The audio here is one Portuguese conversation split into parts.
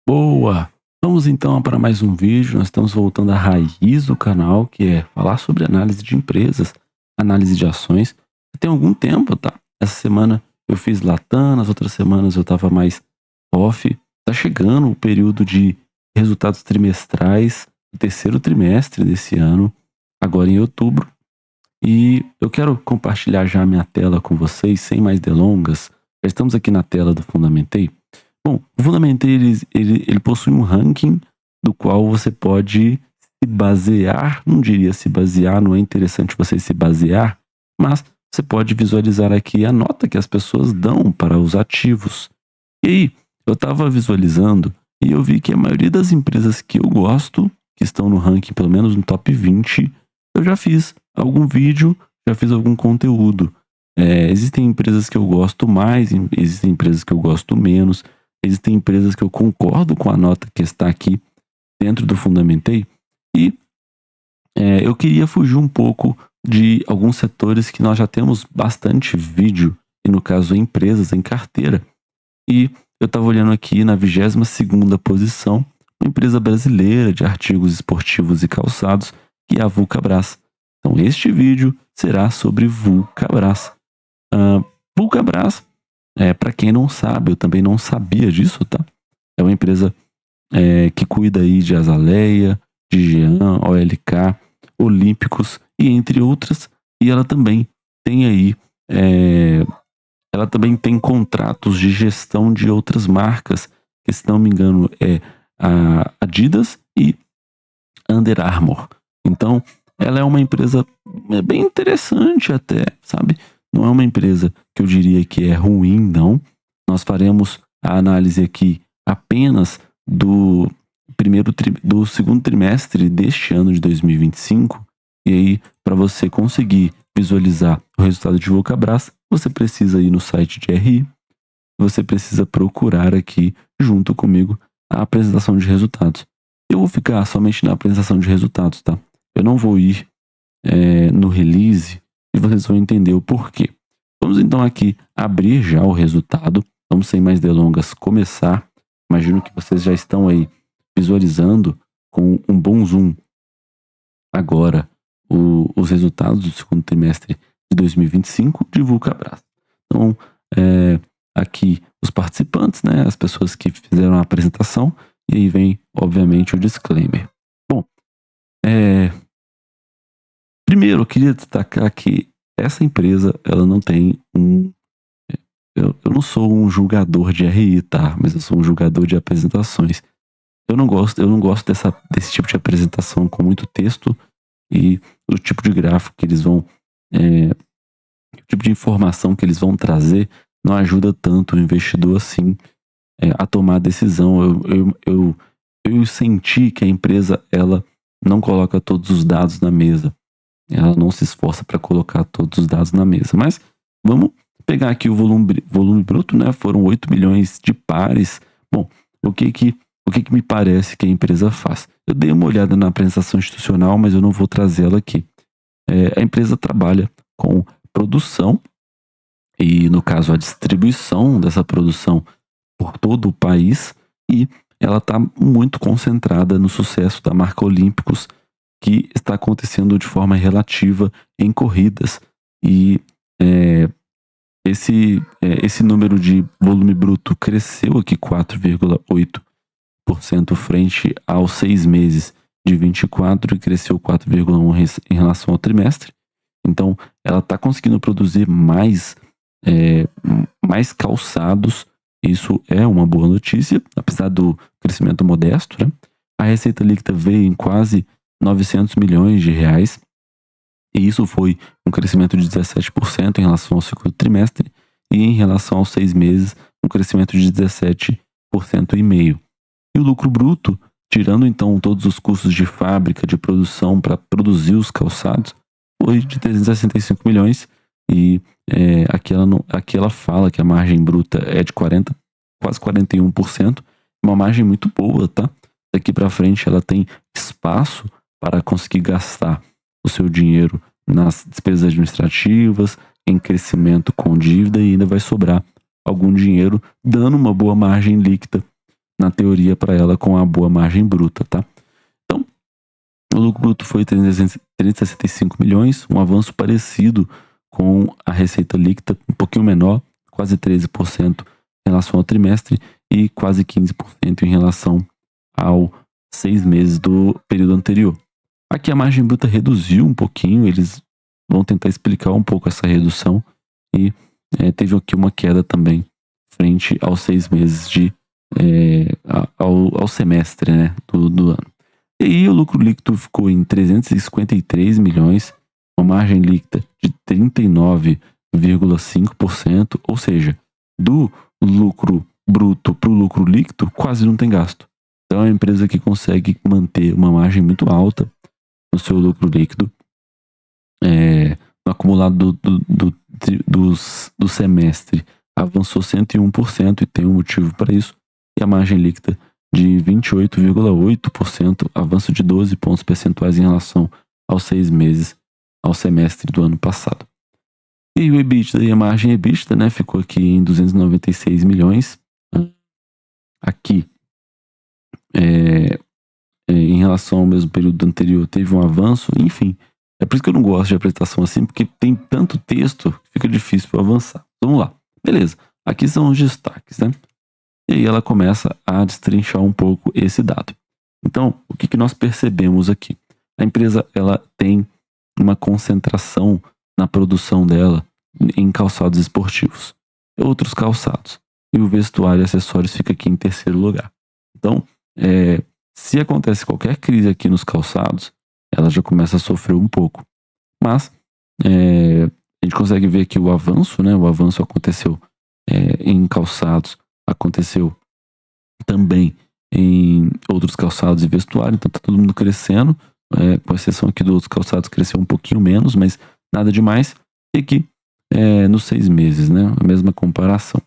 Boa! Vamos então para mais um vídeo. Nós estamos voltando à raiz do canal, que é falar sobre análise de empresas, análise de ações. Tem algum tempo, tá? Essa semana eu fiz Latam, nas outras semanas eu estava mais off. Tá chegando o período de resultados trimestrais, o terceiro trimestre desse ano, agora em outubro. E eu quero compartilhar já a minha tela com vocês, sem mais delongas. Já estamos aqui na tela do Fundamentei. Bom, o Fundamentei ele possui um ranking do qual você pode se basear, não diria se basear, não é interessante você se basear, mas você pode visualizar aqui a nota que as pessoas dão para os ativos. E aí, eu estava visualizando e eu vi que a maioria das empresas que eu gosto, que estão no ranking, pelo menos no top 20, eu já fiz algum vídeo, já fiz algum conteúdo. Existem empresas que eu gosto mais, existem empresas que eu gosto menos, existem empresas que eu concordo com a nota que está aqui dentro do Fundamentei. E eu queria fugir um pouco de alguns setores que nós já temos bastante vídeo, e no caso empresas em carteira. E eu estava olhando aqui na 22ª posição, uma empresa brasileira de artigos esportivos e calçados, que é a Vulcabras. Então este vídeo será sobre Vulcabras. Vulcabras, para quem não sabe, eu também não sabia disso, tá? É uma empresa que cuida aí de Azaleia, de Jean, OLK, Olímpicos e entre outras. E ela também tem aí, ela também tem contratos de gestão de outras marcas, que se não me engano é a Adidas e Under Armour. Então, ela é uma empresa bem interessante até, sabe? Não é uma empresa que eu diria que é ruim, não. Nós faremos a análise aqui apenas do segundo trimestre deste ano de 2025. E aí, para você conseguir visualizar o resultado de Vulcabras, você precisa ir no site de RI. Você precisa procurar aqui, junto comigo, a apresentação de resultados. Eu vou ficar somente na apresentação de resultados, tá? Eu não vou ir no release e vocês vão entender o porquê. Vamos então aqui abrir já o resultado. Vamos sem mais delongas começar. Imagino que vocês já estão aí visualizando com um bom zoom agora os resultados do segundo trimestre de 2025 de Vulcabras. Então, aqui os participantes, né, as pessoas que fizeram a apresentação, e aí vem, obviamente, o disclaimer. Bom, primeiro eu queria destacar que essa empresa, ela não tem eu não sou um julgador de RI, tá? Mas eu sou um julgador de apresentações. Eu não gosto desse tipo de apresentação com muito texto e o tipo de gráfico que eles vão, o tipo de informação que eles vão trazer não ajuda tanto o investidor assim a tomar a decisão. Eu senti que a empresa, ela não coloca todos os dados na mesa. Ela não se esforça para colocar todos os dados na mesa. Mas vamos pegar aqui o volume bruto, né? Foram 8 milhões de pares. Bom, o que me parece que a empresa faz? Eu dei uma olhada na apresentação institucional, mas eu não vou trazê-la aqui. A empresa trabalha com produção e, no caso, a distribuição dessa produção por todo o país, e ela está muito concentrada no sucesso da marca Olímpicos, que está acontecendo de forma relativa em corridas. E esse número de volume bruto cresceu aqui 4,8% frente aos 6 meses de 24 e cresceu 4,1% em relação ao trimestre. Então, ela está conseguindo produzir mais calçados. Isso é uma boa notícia, apesar do crescimento modesto, né? A receita líquida veio em quase 900 milhões de reais, e isso foi um crescimento de 17% em relação ao segundo trimestre, e em relação aos 6 meses, um crescimento de 17,5%. E o lucro bruto, tirando então todos os custos de fábrica, de produção para produzir os calçados, foi de 365 milhões, e aqui ela fala que a margem bruta é de quase 41%, uma margem muito boa, tá? Daqui para frente ela tem espaço para conseguir gastar o seu dinheiro nas despesas administrativas, em crescimento com dívida, e ainda vai sobrar algum dinheiro, dando uma boa margem líquida na teoria para ela com a boa margem bruta, tá? Então, o lucro bruto foi 365 milhões, um avanço parecido com a receita líquida, um pouquinho menor, quase 13% em relação ao trimestre e quase 15% em relação aos 6 meses do período anterior. Aqui a margem bruta reduziu um pouquinho, eles vão tentar explicar um pouco essa redução e teve aqui uma queda também frente aos 6 meses ao semestre, né, do ano. E aí o lucro líquido ficou em 353 milhões, uma margem líquida de 39,5%, ou seja, do lucro bruto para o lucro líquido quase não tem gasto. Então é uma empresa que consegue manter uma margem muito alta no seu lucro líquido. No acumulado do semestre avançou 101% e tem um motivo para isso. E a margem líquida de 28,8%, avanço de 12 pontos percentuais em relação aos 6 meses, ao semestre do ano passado. E o EBITDA e a margem EBITDA, né, ficou aqui em 296 milhões. Aqui, em relação ao mesmo período anterior, teve um avanço, enfim. É por isso que eu não gosto de apresentação assim, porque tem tanto texto que fica difícil para avançar. Vamos lá. Beleza. Aqui são os destaques, né? E aí ela começa a destrinchar um pouco esse dado. Então, o que nós percebemos aqui? A empresa, ela tem uma concentração na produção dela em calçados esportivos. Outros calçados. E o vestuário e acessórios fica aqui em terceiro lugar. Então, se acontece qualquer crise aqui nos calçados, ela já começa a sofrer um pouco. Mas a gente consegue ver que o avanço, né? O avanço aconteceu em calçados, aconteceu também em outros calçados e vestuário, então tá todo mundo crescendo, com exceção aqui dos outros calçados, cresceu um pouquinho menos, mas nada demais. E aqui, nos 6 meses, né? A mesma comparação.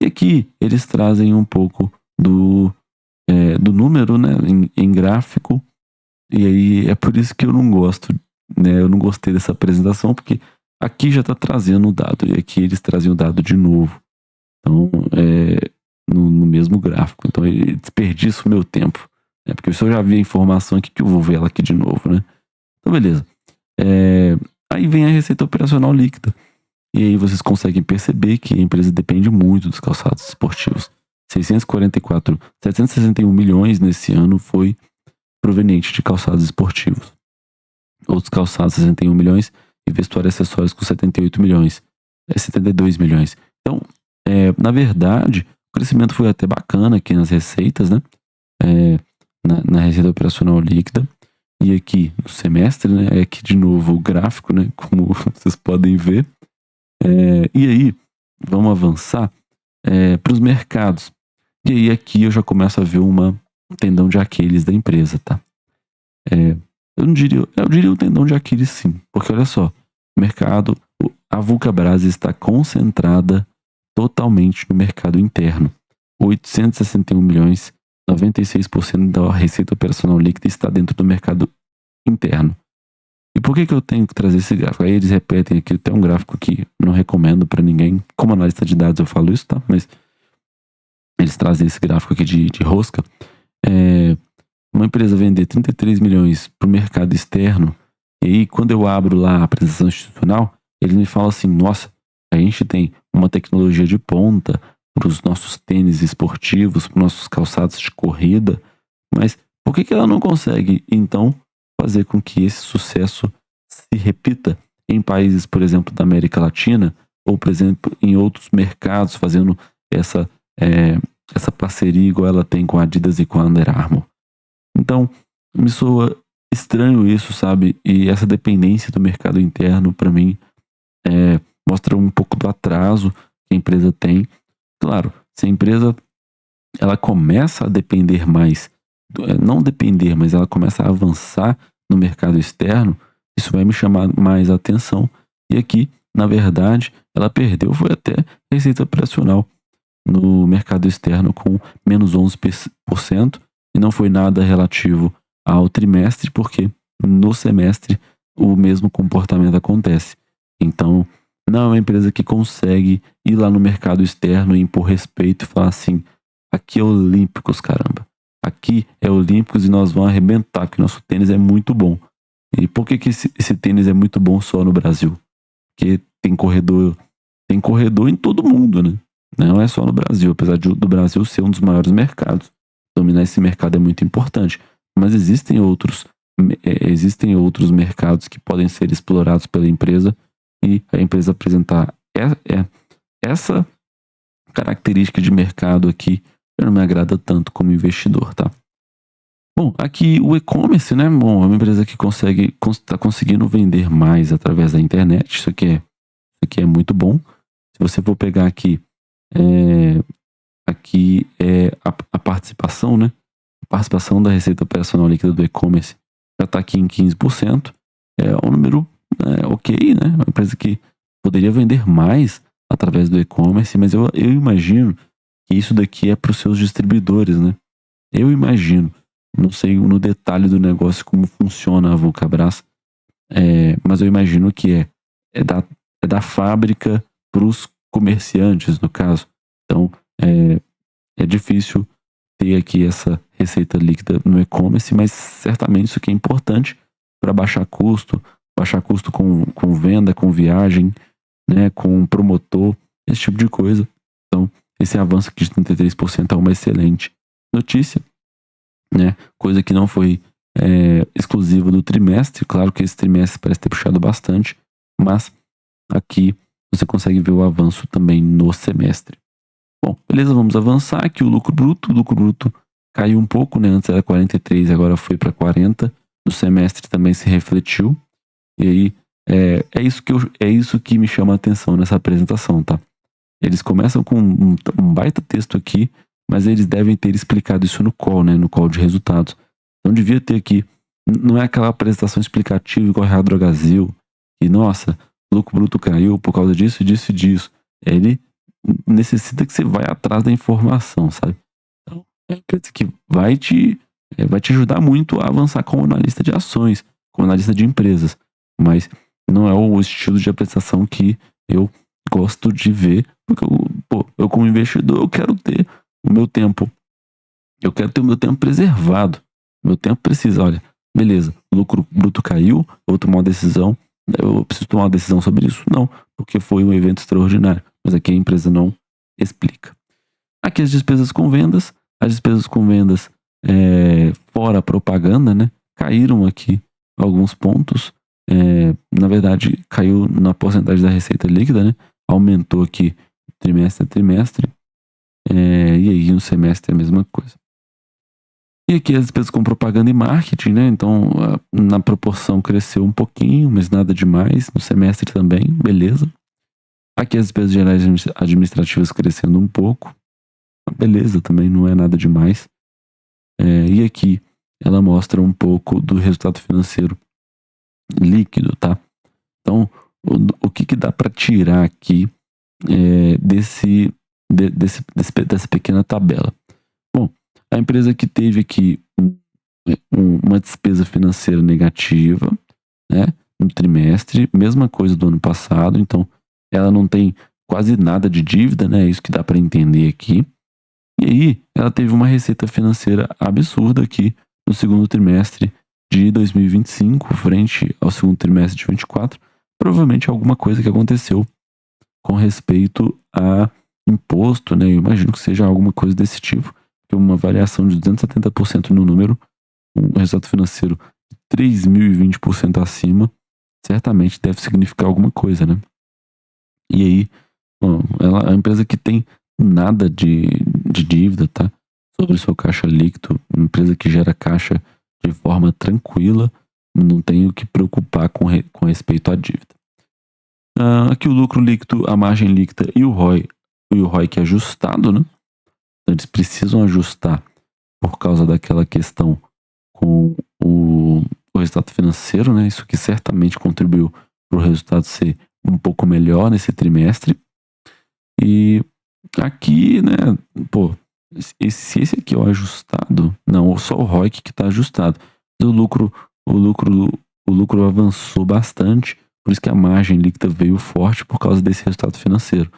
E aqui eles trazem um pouco do número, né? Em gráfico. E aí é por isso que eu não gosto, né? Eu não gostei dessa apresentação, porque aqui já está trazendo o dado, e aqui eles trazem o dado de novo. Então, no mesmo gráfico. Então, eu desperdiço o meu tempo. Porque se eu já vi a informação aqui, que eu vou ver ela aqui de novo, né? Então, beleza. Aí vem a receita operacional líquida. E aí vocês conseguem perceber que a empresa depende muito dos calçados esportivos. 761 milhões nesse ano foi proveniente de calçados esportivos. Outros calçados, 61 milhões, e vestuário e acessórios com 78 milhões. 72 milhões. Então, na verdade, o crescimento foi até bacana aqui nas receitas, né? Na receita operacional líquida. E aqui no semestre, né? Aqui de novo o gráfico, né? Como vocês podem ver. E aí, vamos avançar para os mercados. E aí aqui eu já começo a ver um tendão de Aquiles da empresa, tá? Eu diria o tendão de Aquiles sim, porque olha só, o mercado, a Vulcabras está concentrada totalmente no mercado interno. 861 milhões, 96% da receita operacional líquida está dentro do mercado interno. E por que eu tenho que trazer esse gráfico? Aí eles repetem aqui, tem um gráfico que não recomendo para ninguém. Como analista de dados eu falo isso, tá? Mas eles trazem esse gráfico aqui de rosca. Uma empresa vender 33 milhões para o mercado externo, e aí quando eu abro lá a apresentação institucional, eles me falam assim, nossa, a gente tem uma tecnologia de ponta para os nossos tênis esportivos, para os nossos calçados de corrida, mas por que ela não consegue, então, fazer com que esse sucesso se repita em países, por exemplo, da América Latina, ou, por exemplo, em outros mercados, fazendo essa parceria igual ela tem com a Adidas e com a Under Armour. Então, me soa estranho isso, sabe? E essa dependência do mercado interno, para mim, mostra um pouco do atraso que a empresa tem. Claro, se a empresa ela começa a depender mais, não depender, mas ela começa a avançar no mercado externo, isso vai me chamar mais atenção. E aqui, na verdade, ela perdeu, foi até receita operacional no mercado externo com menos 11%, e não foi nada relativo ao trimestre, porque no semestre o mesmo comportamento acontece. Então, não é uma empresa que consegue ir lá no mercado externo e impor respeito e falar assim, Aqui é Olímpicos, caramba. Aqui é Olímpicos e nós vamos arrebentar, porque nosso tênis é muito bom. E por que esse tênis é muito bom só no Brasil? Porque tem corredor em todo mundo, né? Não é só no Brasil, apesar do Brasil ser um dos maiores mercados. Dominar esse mercado é muito importante. Mas existem outros mercados que podem ser explorados pela empresa e a empresa apresentar essa característica de mercado aqui não me agrada tanto como investidor, tá? Bom, aqui o e-commerce, né? Bom, é uma empresa que está conseguindo vender mais através da internet. Isso aqui é muito bom. Se você for pegar aqui, aqui é a participação, né? A participação da receita operacional líquida do e-commerce já está aqui em 15%. É um número ok, né? Uma empresa que poderia vender mais através do e-commerce, mas eu imagino que isso daqui é para os seus distribuidores, né? Eu imagino, não sei no detalhe do negócio como funciona a Vulcabras, mas eu imagino que é da fábrica para os comerciantes, no caso. Então, é difícil ter aqui essa receita líquida no e-commerce, mas certamente isso aqui é importante para baixar custo com venda, com viagem, né, com promotor, esse tipo de coisa. Então, esse avanço aqui de 33% é uma excelente notícia, né? Coisa que não foi exclusiva do trimestre. Claro que esse trimestre parece ter puxado bastante, mas aqui você consegue ver o avanço também no semestre. Bom, beleza, vamos avançar aqui. O lucro bruto caiu um pouco, né? Antes era 43, agora foi para 40. No semestre também se refletiu. E aí é isso que me chama a atenção nessa apresentação, tá? Eles começam com um baita texto aqui, mas eles devem ter explicado isso no call, né? No call de resultados. Então devia ter aqui. Não é aquela apresentação explicativa igual a Drogazil, que, nossa, o lucro bruto caiu por causa disso, disso e disso. Ele necessita que você vá atrás da informação, sabe? Então, é uma coisa que vai te ajudar muito a avançar como analista de ações, como analista de empresas. Mas não é o estilo de apresentação que eu gosto de ver, porque eu como investidor, eu quero ter o meu tempo. Eu quero ter o meu tempo preservado. Meu tempo precisa, olha, beleza, o lucro bruto caiu, eu vou tomar uma decisão, eu preciso tomar uma decisão sobre isso? Não, porque foi um evento extraordinário. Mas aqui a empresa não explica. Aqui as despesas com vendas fora a propaganda, né, caíram aqui alguns pontos. Na verdade, caiu na porcentagem da receita líquida, né? Aumentou aqui trimestre a trimestre. E aí no semestre é a mesma coisa. E aqui as despesas com propaganda e marketing, né? Então, na proporção cresceu um pouquinho, mas nada demais. No semestre também, beleza. Aqui as despesas gerais administrativas crescendo um pouco. Beleza, também não é nada demais. E aqui ela mostra um pouco do resultado financeiro líquido, tá? Então, o que dá para tirar aqui dessa pequena tabela? Bom, a empresa que teve aqui uma despesa financeira negativa, né, no trimestre, mesma coisa do ano passado, então ela não tem quase nada de dívida, né, é isso que dá para entender aqui. E aí, ela teve uma receita financeira absurda aqui no segundo trimestre de 2025, frente ao segundo trimestre de 2024, provavelmente alguma coisa que aconteceu com respeito a imposto, né? Eu imagino que seja alguma coisa desse tipo, porque uma variação de 270% no número, um resultado financeiro de 3.020% acima, certamente deve significar alguma coisa, né? E aí, bom, ela é uma empresa que tem nada de dívida, tá? Sobre o seu caixa líquido, uma empresa que gera caixa de forma tranquila, não tem o que preocupar com respeito à dívida. Aqui o lucro líquido, a margem líquida e o ROIC ajustado, né? Então eles precisam ajustar por causa daquela questão com o resultado financeiro, né? Isso que certamente contribuiu para o resultado ser um pouco melhor nesse trimestre. E aqui, né, se esse aqui é o ajustado, não, só o ROIC que está ajustado. O lucro avançou bastante, por isso que a margem líquida veio forte por causa desse resultado financeiro.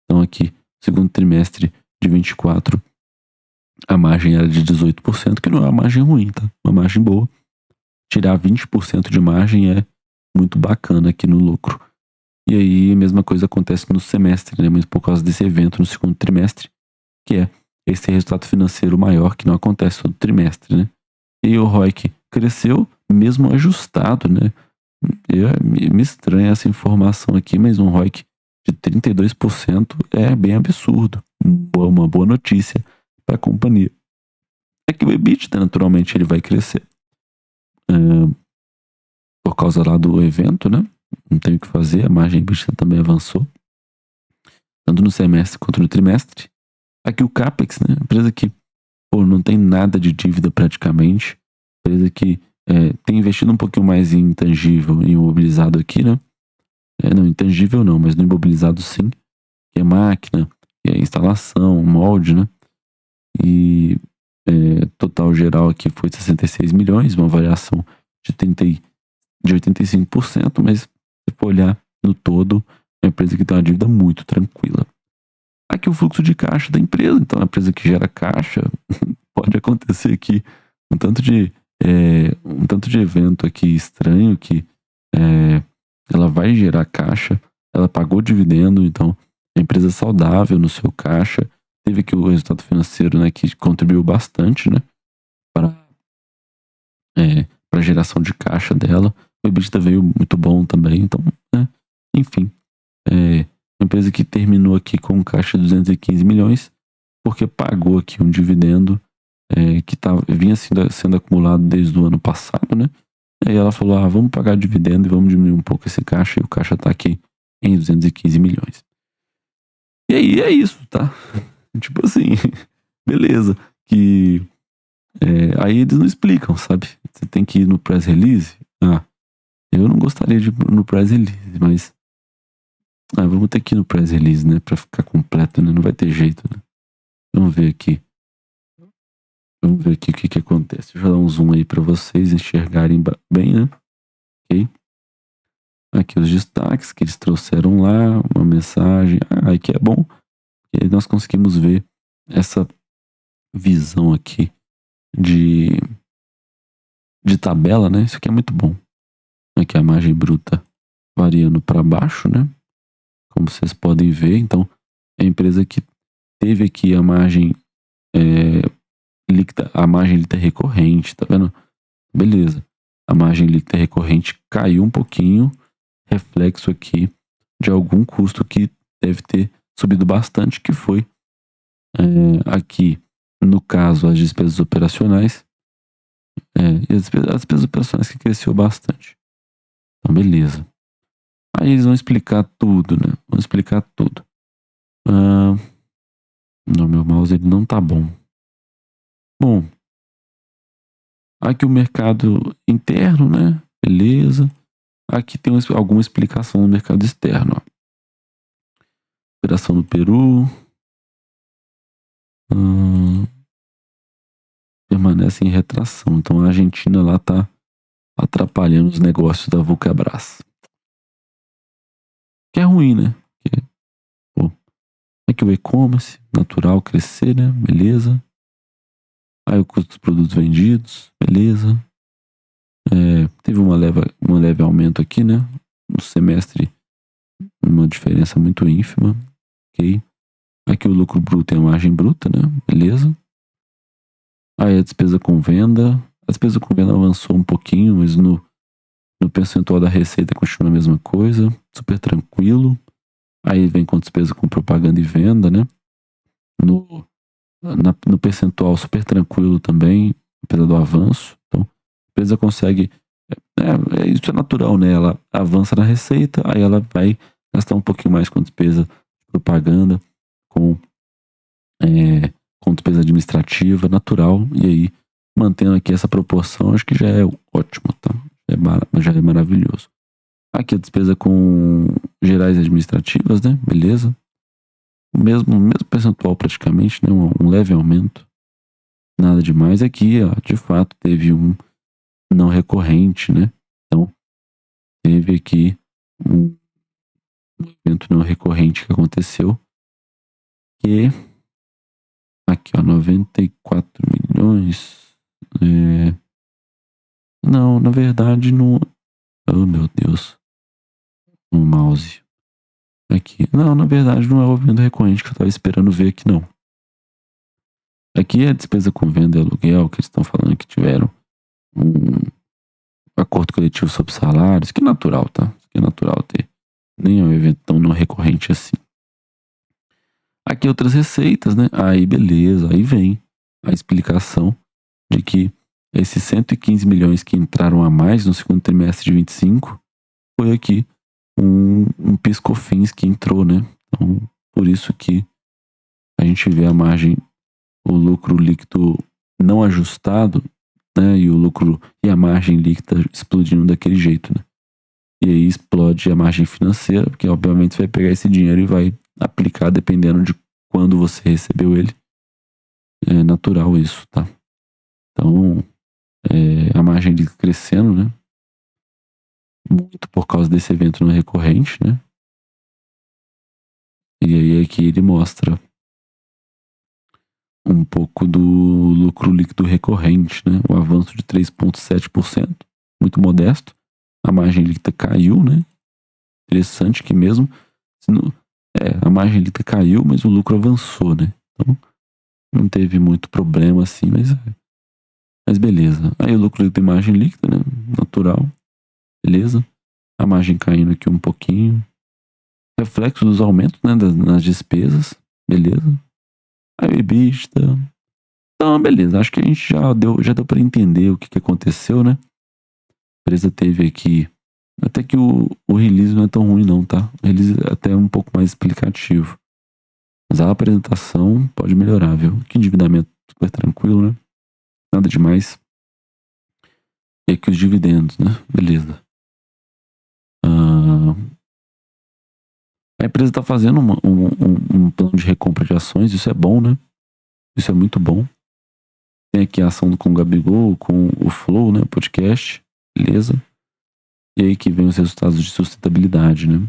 Então aqui, segundo trimestre de 24, A margem era de 18%, que não é uma margem ruim, tá? Uma margem boa. Tirar 20% de margem é muito bacana aqui no lucro. E aí a mesma coisa acontece no semestre, né? Mas por causa desse evento no segundo trimestre, que é esse resultado financeiro maior que não acontece todo trimestre, né? E o ROIC cresceu mesmo ajustado, né? Me estranha essa informação aqui, mas um ROIC de 32% é bem absurdo. Uma boa notícia para a companhia. É que o EBITDA, naturalmente, ele vai crescer. Por causa lá do evento, né? Não tem o que fazer, a margem EBITDA também avançou. Tanto no semestre quanto no trimestre. Aqui o CAPEX, né? Empresa que não tem nada de dívida praticamente. Empresa que tem investido um pouquinho mais em intangível, em imobilizado aqui, né? Não, intangível não, mas no imobilizado sim. Que é máquina, que é instalação, molde, né? E total geral aqui foi 66 milhões, uma variação de 85%, mas se for olhar no todo, é uma empresa que tem uma dívida muito tranquila. Aqui o fluxo de caixa da empresa, então é uma empresa que gera caixa, pode acontecer aqui um tanto de evento aqui estranho que ela vai gerar caixa, ela pagou dividendo, então a empresa é saudável no seu caixa, teve aqui o resultado financeiro, né, que contribuiu bastante, né, para a geração de caixa dela. O EBITDA veio muito bom também, então, né, enfim, uma empresa que terminou aqui com um caixa de 215 milhões, porque pagou aqui um dividendo que vinha sendo acumulado desde o ano passado, né? Aí ela falou, vamos pagar dividendo e vamos diminuir um pouco esse caixa, e o caixa tá aqui em 215 milhões. E aí é isso, tá? Tipo assim, beleza. Que aí eles não explicam, sabe? Você tem que ir no press release. Eu não gostaria de ir no press release, mas vamos ter que ir no press release, né? Pra ficar completo, né? Não vai ter jeito, né? Vamos ver aqui. Vamos ver aqui o que acontece. Deixa eu dar um zoom aí pra vocês enxergarem bem, né? Ok? Aqui os destaques que eles trouxeram lá, uma mensagem. Aí que é bom. E aí nós conseguimos ver essa visão aqui de tabela, né? Isso aqui é muito bom. Aqui a margem bruta variando para baixo, né? Como vocês podem ver. Então, é a empresa que teve aqui a margem líquida, a margem líquida recorrente, tá vendo? Beleza. A margem líquida recorrente caiu um pouquinho, reflexo aqui de algum custo que deve ter subido bastante, que foi aqui, no caso, as despesas operacionais. E as despesas operacionais que cresceu bastante. Então, beleza. Aí eles vão explicar tudo, né? Vão explicar tudo. Não, meu mouse ele não tá bom. Bom, aqui o mercado interno, né? Beleza. Aqui tem alguma explicação no mercado externo. Ó. Operação no Peru. Permanece em retração. Então a Argentina lá tá atrapalhando os negócios da Vulcabras. Que é ruim, né? Aqui o e-commerce, natural crescer, né? Beleza. Aí o custo dos produtos vendidos, beleza. Teve um leve aumento aqui, né? No semestre, uma diferença muito ínfima. Ok. Aqui o lucro bruto é a margem bruta, né? Beleza. Aí a despesa com venda. A despesa com venda avançou um pouquinho, mas no percentual da receita continua a mesma coisa. Super tranquilo. Aí vem com despesa com propaganda e venda, né? No percentual super tranquilo também, apesar do avanço. Então, a empresa consegue. Isso é natural, né? Ela avança na receita, aí ela vai gastar um pouquinho mais com despesa de propaganda, com despesa administrativa, natural, e aí, mantendo aqui essa proporção, acho que já é ótimo, tá? Já é maravilhoso. Aqui a despesa com gerais administrativas, né? Beleza. O mesmo percentual praticamente, né? Um leve aumento. Nada demais. Aqui, ó, de fato, teve um não recorrente, né? Então, teve aqui um evento não recorrente que aconteceu, que Aqui, ó, 94 milhões. Não, na verdade não. Oh, meu Deus. O mouse. Aqui. Não, na verdade não é o venda recorrente que eu tava esperando ver aqui, não. Aqui é a despesa com venda e aluguel, que eles estão falando que tiveram um acordo coletivo sobre salários, que é natural, tá? Que é natural ter. Nem é um evento tão não recorrente assim. Aqui outras receitas, né? Aí beleza, aí vem a explicação de que esses 115 milhões que entraram a mais no segundo trimestre de 25 foi aqui um PIS/COFINS que entrou, né? Então, por isso que a gente vê a margem, o lucro líquido não ajustado, né? E o lucro e a margem líquida explodindo daquele jeito, né? E aí explode a margem financeira, porque obviamente você vai pegar esse dinheiro e vai aplicar dependendo de quando você recebeu ele. É natural isso, tá? Então, a margem líquida crescendo, né? Muito por causa desse evento não recorrente, né? E aí aqui ele mostra um pouco do lucro líquido recorrente, né? O avanço de 3,7%, muito modesto. A margem líquida caiu, né? Interessante que mesmo a margem líquida caiu, mas o lucro avançou, né? Então não teve muito problema assim, mas beleza. Aí o lucro líquido e margem líquida, né? Natural, beleza. A margem caindo aqui um pouquinho. Reflexo dos aumentos, né? Nas despesas, beleza. Aí o EBITDA. Então, beleza. Acho que a gente já deu para entender o que aconteceu, né? A empresa teve aqui. Até que o release não é tão ruim, não, tá? O release é até um pouco mais explicativo. Mas a apresentação pode melhorar, viu? Que endividamento super tranquilo, né? Nada demais. E aqui os dividendos, né? Beleza. A empresa está fazendo um plano de recompra de ações, isso é bom, né? Isso é muito bom. Tem aqui a ação com o Gabigol, com o Flow, né? Podcast, beleza. E aí que vem os resultados de sustentabilidade, né?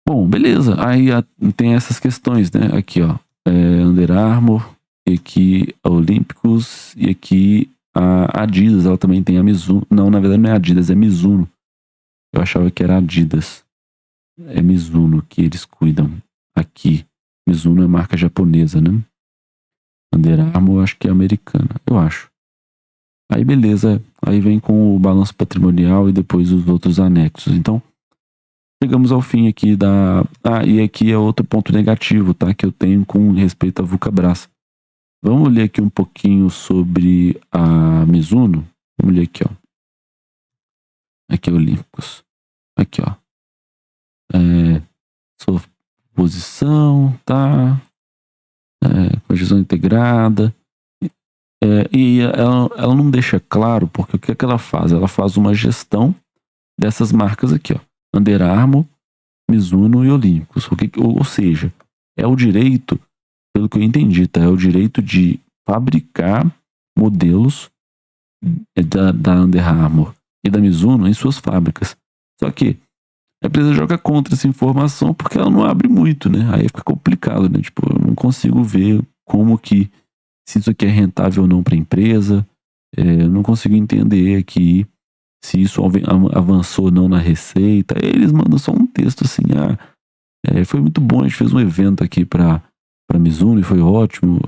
Bom, beleza. Aí tem essas questões, né? Aqui, ó. Under Armour, e aqui a Olímpicos, e aqui a Adidas, ela também tem a Mizuno. Não, na verdade não é Adidas, é Mizuno. Eu achava que era Adidas. É Mizuno que eles cuidam aqui. Mizuno é marca japonesa, né? Under Armour acho que é americana, eu acho. Aí beleza, aí vem com o balanço patrimonial e depois os outros anexos. Então, chegamos ao fim aqui da... e aqui é outro ponto negativo, tá? Que eu tenho com respeito à Vulcabras. Vamos ler aqui um pouquinho sobre a Mizuno. Vamos ler aqui, ó. Aqui é Olímpicos. Aqui, ó. Sua posição, tá? Com a gestão integrada. E ela não deixa claro, porque o que é que ela faz? Ela faz uma gestão dessas marcas aqui, ó. Under Armour, Mizuno e Olímpicos. Ou seja, é o direito, pelo que eu entendi, tá? É o direito de fabricar modelos da Under Armour e da Mizuno em suas fábricas. Só que a empresa joga contra essa informação porque ela não abre muito, né? Aí fica complicado, né? Tipo, eu não consigo ver como que, se isso aqui é rentável ou não para a empresa. Eu não consigo entender aqui se isso avançou ou não na receita. Eles mandam só um texto assim, foi muito bom, a gente fez um evento aqui para Mizuno e foi ótimo.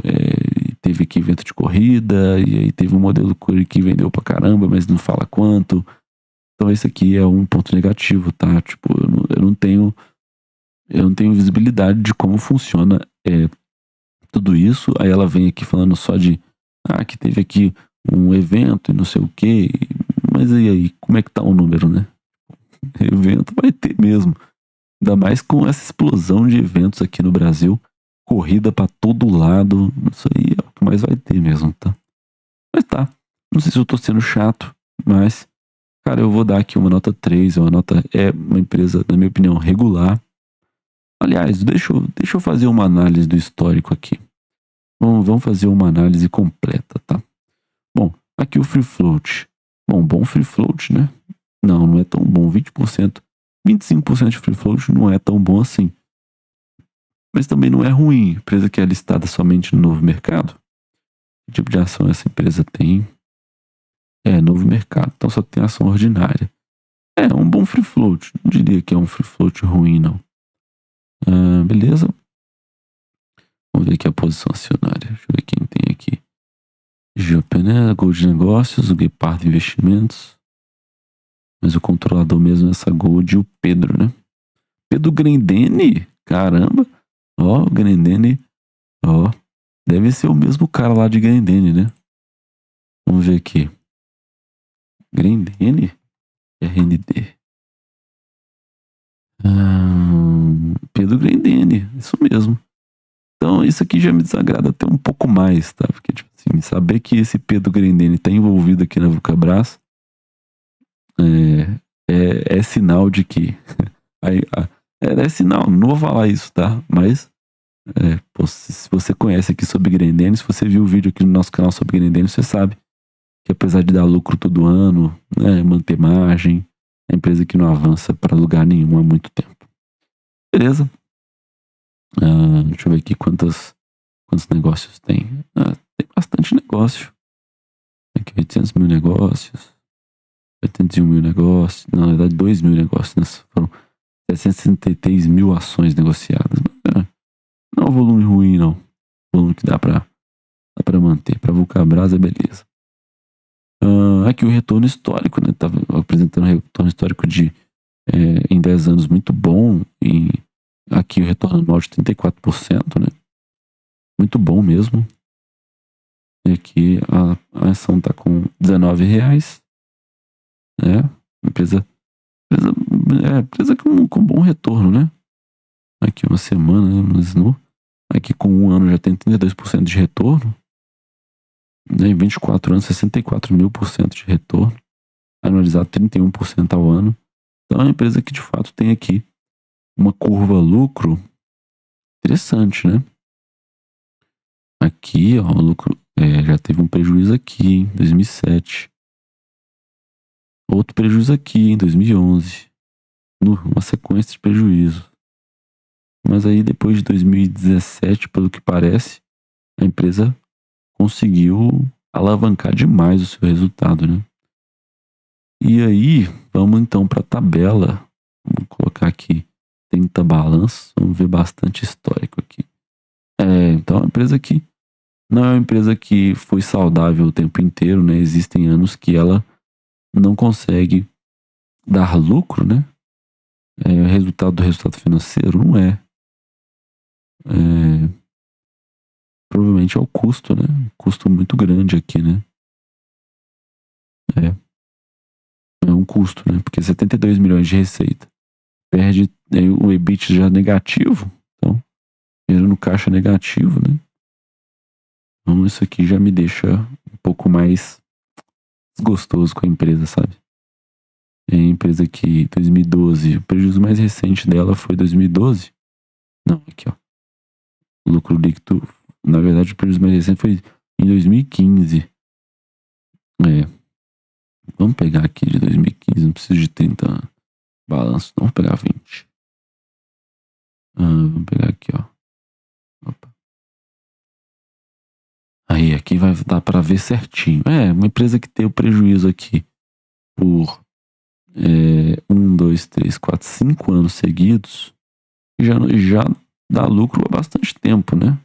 Teve aqui evento de corrida, e aí teve um modelo que vendeu pra caramba, mas não fala quanto. Então esse aqui é um ponto negativo, tá? Tipo, eu não tenho visibilidade de como funciona tudo isso. Aí ela vem aqui falando só de que teve aqui um evento e não sei o quê. Mas e aí, como é que tá o número, né? Evento vai ter mesmo. Ainda mais com essa explosão de eventos aqui no Brasil. Corrida pra todo lado. Isso aí é o que mais vai ter mesmo, tá? Mas tá. Não sei se eu tô sendo chato, mas... Cara, eu vou dar aqui uma nota 3. É uma empresa, na minha opinião, regular. Aliás, deixa eu fazer uma análise do histórico aqui. Vamos fazer uma análise completa, tá? Bom, aqui o free float. Bom free float, né? Não é tão bom. 20%, 25% de free float não é tão bom assim. mas também não é ruim. Empresa que é listada somente no Novo Mercado. Que tipo de ação essa empresa tem? Novo Mercado. Então só tem ação ordinária. É um bom free float. Não diria que é um free float ruim, não. Beleza. Vamos ver aqui a posição acionária. Deixa eu ver quem tem aqui. Geopené, Gold Negócios, o Guepardo Investimentos. Mas o controlador mesmo é essa Gold e o Pedro, né? Pedro Grendene? Caramba. Ó, o Grendene. Ó, deve ser o mesmo cara lá de Grendene, né? Vamos ver aqui. Grendene? RND. Pedro Grendene, isso mesmo. Então, isso aqui já me desagrada até um pouco mais, tá? Porque, tipo assim, saber que esse Pedro Grendene tá envolvido aqui na Vulcabras é sinal de que. É sinal, não vou falar isso, tá? Mas, se você conhece aqui sobre Grendene, se você viu o vídeo aqui no nosso canal sobre Grendene, você sabe que apesar de dar lucro todo ano, né, manter margem, é a empresa que não avança para lugar nenhum há muito tempo. Beleza? Deixa eu ver aqui quantos negócios tem. Tem bastante negócio. Aqui 800 mil negócios. 81 mil negócios. Na verdade, 2 mil negócios. Né? Foram 763 mil ações negociadas. Não é um volume ruim, não. Volume que dá pra manter. Pra Vulcabras é beleza. Aqui o retorno histórico, né? Tava apresentando um retorno histórico de em 10 anos muito bom. E aqui o retorno anual de 34%, né? Muito bom mesmo. E aqui a ação tá com R$19. Né? Empresa com bom retorno, né? Aqui uma semana, né? No SNU. Aqui com um ano já tem 32% de retorno. Né? Em 24 anos, 64.000% de retorno. Anualizado 31% ao ano. Então é uma empresa que de fato tem aqui uma curva lucro interessante, né? Aqui, ó, o lucro já teve um prejuízo aqui em 2007. Outro prejuízo aqui em 2011. Uma sequência de prejuízos. Mas aí depois de 2017, pelo que parece, a empresa conseguiu alavancar demais o seu resultado, né? E aí, vamos então para a tabela. Vamos colocar aqui 30 balanços. Vamos ver bastante histórico aqui. Então, é uma empresa que não é uma empresa que foi saudável o tempo inteiro, né? Existem anos que ela não consegue dar lucro, né? O resultado do resultado financeiro não é. Provavelmente é o custo, né? Um custo muito grande aqui, né? É um custo, né? Porque 72 milhões de receita. Perde o EBIT já negativo. Então, gerando caixa negativo, né? Então, isso aqui já me deixa um pouco mais desgostoso com a empresa, sabe? É a empresa que 2012, o prejuízo mais recente dela foi 2012. Não, aqui, ó. O lucro líquido, na verdade, o prejuízo mais recente foi em 2015. Vamos pegar aqui de 2015, não preciso de 30 balanços, não. Vamos pegar 20. Vamos pegar aqui, ó. Opa. Aí, aqui vai dar para ver certinho. Uma empresa que tem o prejuízo aqui por 1, 2, 3, 4, 5 anos seguidos, já dá lucro há bastante tempo, né?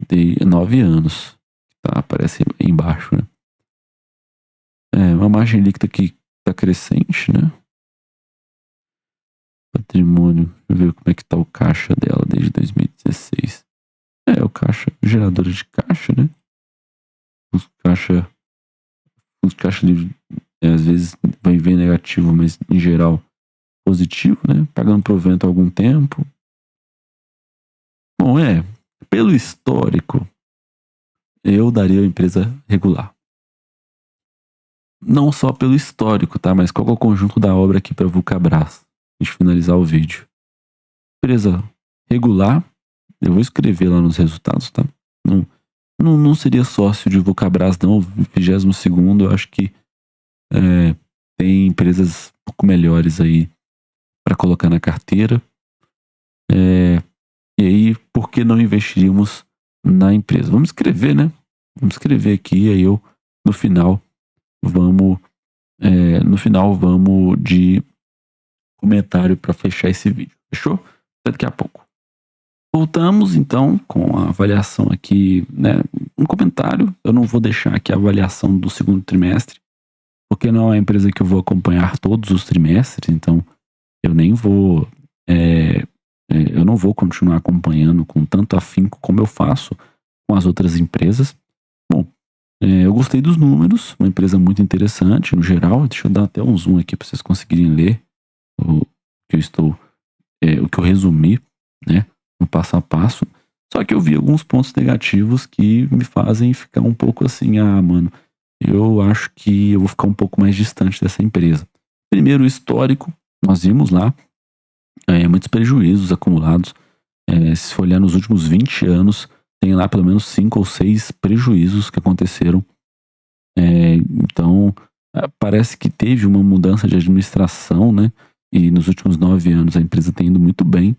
De 9 anos. Tá, aparece aí embaixo, né? Uma margem líquida que tá crescente, né? Patrimônio, deixa eu ver como é que tá o caixa dela desde 2016. O caixa, geradora de caixa, né? Os caixa livre, às vezes vai ver negativo, mas em geral positivo, né? Pagando provento há algum tempo. Bom, pelo histórico, eu daria a empresa regular. Não só pelo histórico, tá? Mas qual é o conjunto da obra aqui para Vulcabras? A gente finalizar o vídeo. Empresa regular, eu vou escrever lá nos resultados, tá? Não seria sócio de Vulcabras, não. 22º, eu acho que tem empresas um pouco melhores aí para colocar na carteira. E aí, por que não investiríamos na empresa? Vamos escrever, né? Vamos escrever aqui, aí eu, no final, vamos, vamos de comentário para fechar esse vídeo. Fechou? Até daqui a pouco. Voltamos então com a avaliação aqui, né? Um comentário. Eu não vou deixar aqui a avaliação do segundo trimestre, porque não é uma empresa que eu vou acompanhar todos os trimestres, então eu nem vou, eu não vou continuar acompanhando com tanto afinco como eu faço com as outras empresas. Bom, eu gostei dos números, uma empresa muito interessante no geral. Deixa eu dar até um zoom aqui para vocês conseguirem ler o que eu estou, o que eu resumi, né, no passo a passo. Só que eu vi alguns pontos negativos que me fazem ficar um pouco assim, mano, eu acho que eu vou ficar um pouco mais distante dessa empresa. Primeiro, o histórico, nós vimos lá muitos prejuízos acumulados. Se for olhar nos últimos 20 anos, tem lá pelo menos 5 ou 6 prejuízos que aconteceram. Então, parece que teve uma mudança de administração, né? E nos últimos 9 anos a empresa tem indo muito bem,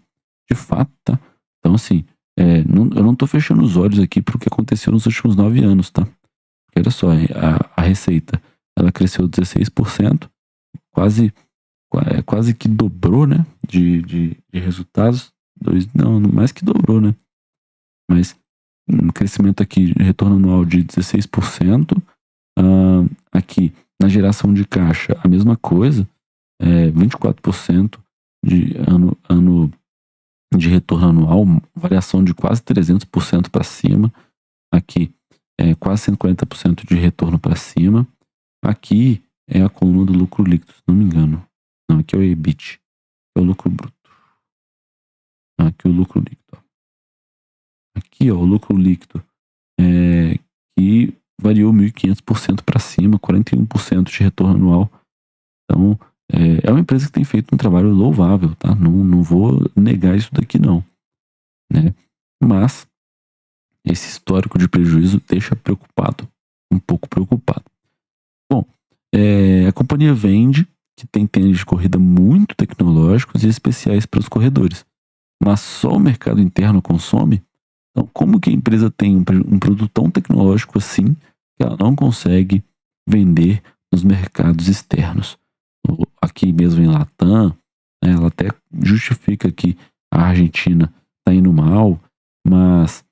de fato, tá? Então, assim, eu não tô fechando os olhos aqui pro que aconteceu nos últimos 9 anos, tá? Porque olha só, a receita, ela cresceu 16%, quase que dobrou, né? De resultados. Não, mais que dobrou, né? Mas um crescimento aqui, retorno anual de 16%. Aqui, na geração de caixa, a mesma coisa, 24% de ano de retorno anual, variação de quase 300% para cima. Aqui, quase 140% de retorno para cima. Aqui é a coluna do lucro líquido, se não me engano. Não, aqui é o EBIT, é o lucro bruto. Aqui o lucro líquido. Ó. Aqui, ó, o lucro líquido, que variou 1.500% para cima, 41% de retorno anual. Então, é uma empresa que tem feito um trabalho louvável, tá? Não vou negar isso daqui, não. Né? Mas, esse histórico de prejuízo deixa preocupado, um pouco preocupado. Bom, a companhia vende que tem tênis de corrida muito tecnológicos e especiais para os corredores. Mas só o mercado interno consome? Então, como que a empresa tem um produto tão tecnológico assim que ela não consegue vender nos mercados externos? Aqui mesmo em Latam, né, ela até justifica que a Argentina está indo mal, mas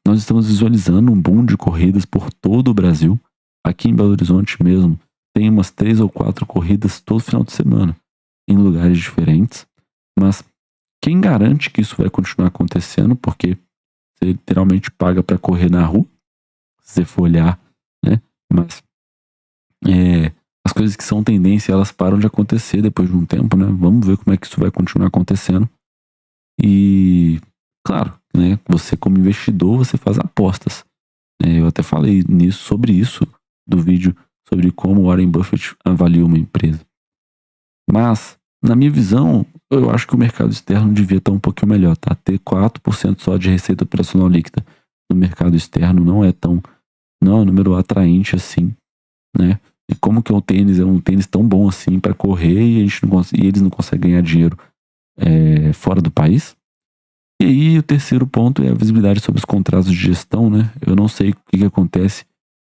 nós estamos visualizando um boom de corridas por todo o Brasil. Aqui em Belo Horizonte mesmo, tem umas 3 ou 4 corridas todo final de semana, em lugares diferentes. Mas quem garante que isso vai continuar acontecendo? Porque você literalmente paga para correr na rua, se você for olhar, né? Mas as coisas que são tendência, elas param de acontecer depois de um tempo, né? Vamos ver como é que isso vai continuar acontecendo. E, claro, né? Você como investidor, você faz apostas. Eu até falei sobre isso do vídeo sobre como Warren Buffett avalia uma empresa. Mas, na minha visão, eu acho que o mercado externo devia estar um pouquinho melhor, tá? Ter 4% só de receita operacional líquida no mercado externo não é um número atraente assim, né? E como que é um tênis tão bom assim para correr e eles não conseguem ganhar dinheiro fora do país? E aí o terceiro ponto é a visibilidade sobre os contratos de gestão, né? Eu não sei o que acontece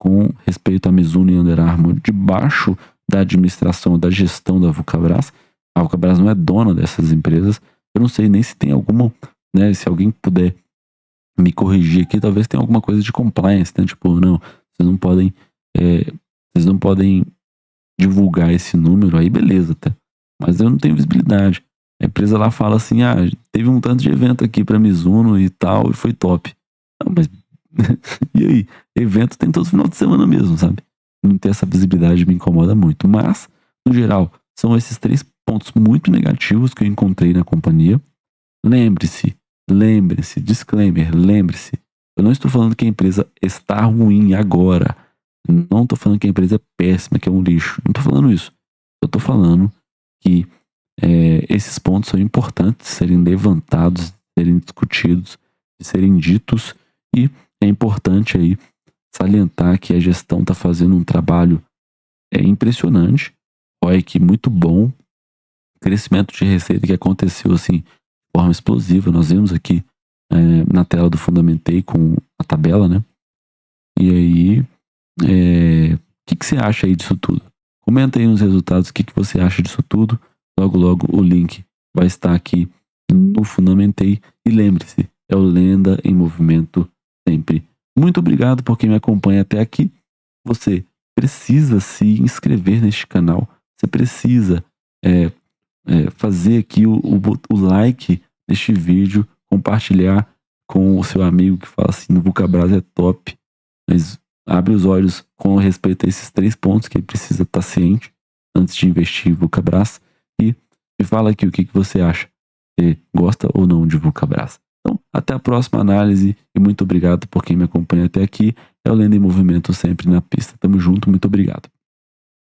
com respeito a Mizuno e Under Armour debaixo da administração, da gestão da Vulcabras. A Vulcabras não é dona dessas empresas. Eu não sei nem se tem alguma, né? Se alguém puder me corrigir aqui, talvez tenha alguma coisa de compliance, né? Tipo, não, vocês não podem divulgar esse número aí, beleza, tá? Mas eu não tenho visibilidade. A empresa lá fala assim, teve um tanto de evento aqui pra Mizuno e tal, e foi top. Não, mas e aí? Evento tem todo final de semana mesmo, sabe? Não ter essa visibilidade me incomoda muito. Mas, no geral, são esses 3 pontos muito negativos que eu encontrei na companhia. Lembre-se, disclaimer, lembre-se. Eu não estou falando que a empresa está ruim agora. Não estou falando que a empresa é péssima, que é um lixo. Não estou falando isso. Eu estou falando que esses pontos são importantes de serem levantados, de serem discutidos, de serem ditos, e é importante aí salientar que a gestão está fazendo um trabalho impressionante, ROIC muito bom, crescimento de receita que aconteceu assim de forma explosiva. Nós vimos aqui na tela do Fundamentei com a tabela, né? E aí, o que você acha aí disso tudo? Comenta aí nos resultados o que você acha disso tudo. Logo, logo o link vai estar aqui no Fundamentei. E lembre-se, é o Lenda em Movimento sempre. Muito obrigado por quem me acompanha até aqui. Você precisa se inscrever neste canal. Você precisa fazer aqui o like neste vídeo, compartilhar com o seu amigo que fala assim, no Vulcabras é top, mas abre os olhos com respeito a esses 3 pontos que ele precisa estar ciente antes de investir em Vulcabras. E me fala aqui o que você acha. Você gosta ou não de Vulcabras? Então, até a próxima análise e muito obrigado por quem me acompanha até aqui. É o Lenda em Movimento sempre na pista. Tamo junto, muito obrigado.